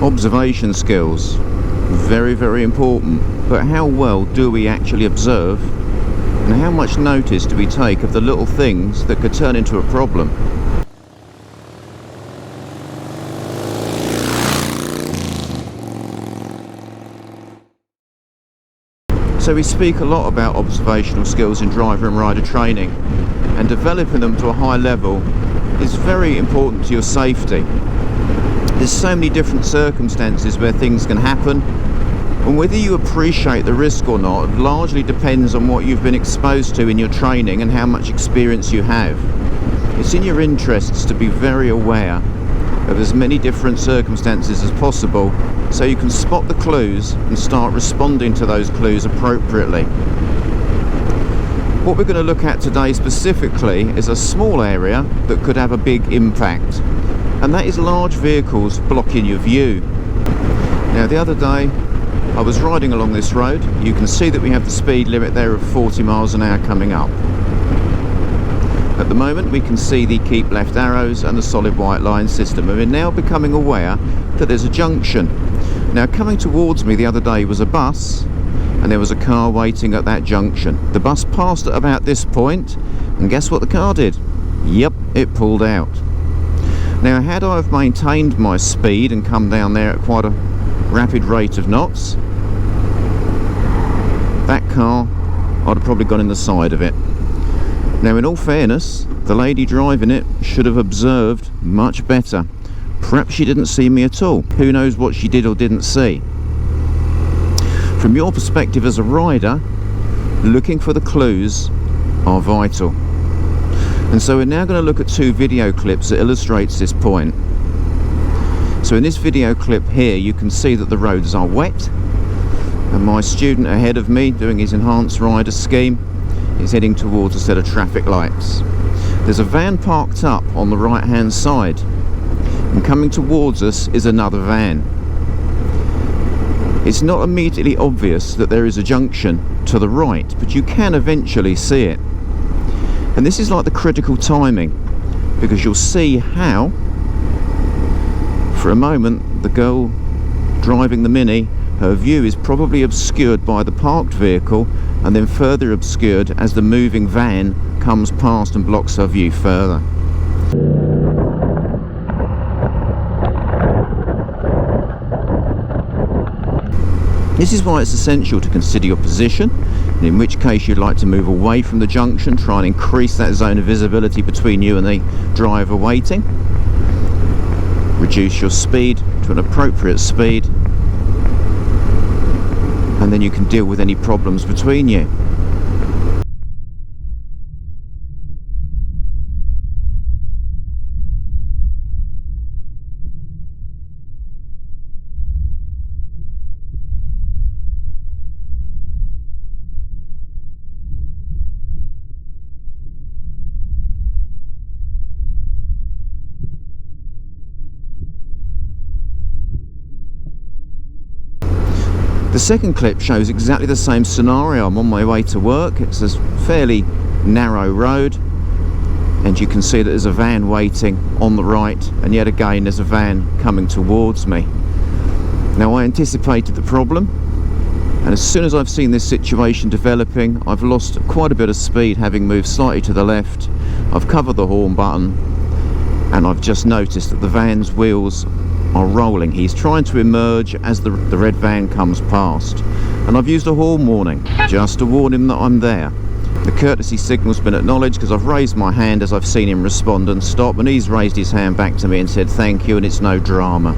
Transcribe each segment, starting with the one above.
Observation skills, very, very important, but how well do we actually observe, and how much notice do we take of the little things that could turn into a problem? So we speak a lot about observational skills in driver and rider training, and developing them to a high level is very important to your safety. There's so many different circumstances where things can happen, and whether you appreciate the risk or not largely depends on what you've been exposed to in your training and how much experience you have. It's in your interests to be very aware of as many different circumstances as possible so you can spot the clues and start responding to those clues appropriately. What we're going to look at today specifically is a small area that could have a big impact, and that is large vehicles blocking your view. Now, the other day I was riding along this road. You can see that we have the speed limit there of 40 miles an hour coming up. At the moment we can see the keep left arrows and the solid white line system, and we're now becoming aware that there's a junction. Now, coming towards me the other day was a bus, and there was a car waiting at that junction. The bus passed at about this point, and guess what the car did? Yep, it pulled out. Now, had I have maintained my speed and come down there at quite a rapid rate of knots, that car, I'd have probably gone in the side of it. Now, in all fairness, the lady driving it should have observed much better. Perhaps she didn't see me at all. Who knows what she did or didn't see. From your perspective as a rider, looking for the clues are vital. And so we're now going to look at two video clips that illustrates this point. So in this video clip here, you can see that the roads are wet, and my student ahead of me doing his enhanced rider scheme is heading towards a set of traffic lights. There's a van parked up on the right hand side, and coming towards us is another van. It's not immediately obvious that there is a junction to the right, but you can eventually see it. And this is like the critical timing, because you'll see how, for a moment, the girl driving the Mini, her view is probably obscured by the parked vehicle, and then further obscured as the moving van comes past and blocks her view further. This is why it's essential to consider your position, and in which case you'd like to move away from the junction, try and increase that zone of visibility between you and the driver waiting. Reduce your speed to an appropriate speed, and then you can deal with any problems between you. The second clip shows exactly the same scenario. I'm on my way to work. It's a fairly narrow road, and you can see that there's a van waiting on the right, and yet again there's a van coming towards me. Now, I anticipated the problem, and as soon as I've seen this situation developing, I've lost quite a bit of speed, having moved slightly to the left. I've covered the horn button, and I've just noticed that the van's wheels are rolling. He's trying to emerge as the red van comes past, and I've used a horn warning just to warn him that I'm there. The courtesy signal's been acknowledged because I've raised my hand as I've seen him respond and stop, and he's raised his hand back to me and said thank you, and it's no drama.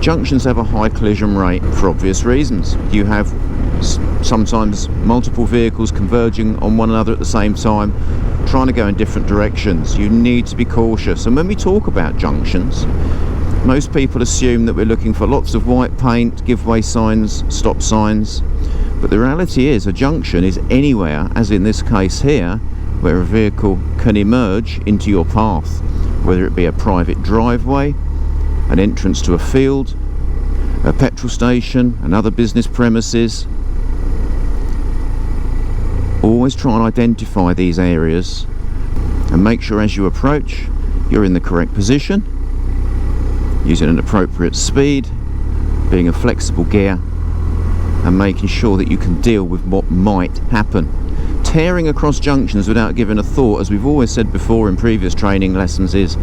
Junctions have a high collision rate for obvious reasons. You have sometimes multiple vehicles converging on one another at the same time, trying to go in different directions. You need to be cautious. And when we talk about junctions, most people assume that we're looking for lots of white paint, give way signs, stop signs. But the reality is a junction is anywhere, as in this case here, where a vehicle can emerge into your path, whether it be a private driveway, an entrance to a field, a petrol station, another business premises. Always try and identify these areas and make sure as you approach you're in the correct position, using an appropriate speed, being a flexible gear, and making sure that you can deal with what might happen. Tearing across junctions without giving a thought, as we've always said before in previous training lessons, is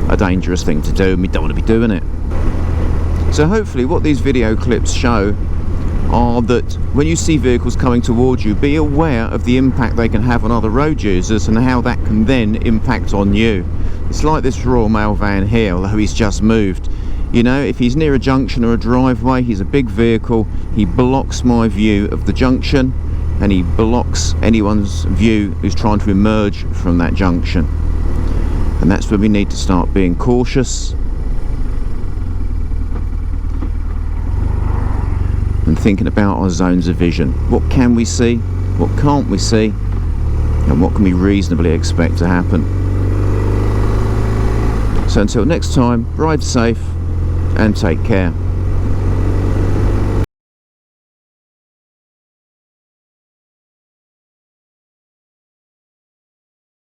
a dangerous thing to do, and we don't want to be doing it. So hopefully what these video clips show are that when you see vehicles coming towards you, be aware of the impact they can have on other road users and how that can then impact on you. It's like this Royal Mail van here, although he's just moved. You know, if he's near a junction or a driveway, he's a big vehicle, he blocks my view of the junction, and he blocks anyone's view who's trying to emerge from that junction. And that's where we need to start being cautious and thinking about our zones of vision. What can we see? What can't we see? And what can we reasonably expect to happen? So until next time, ride safe and take care.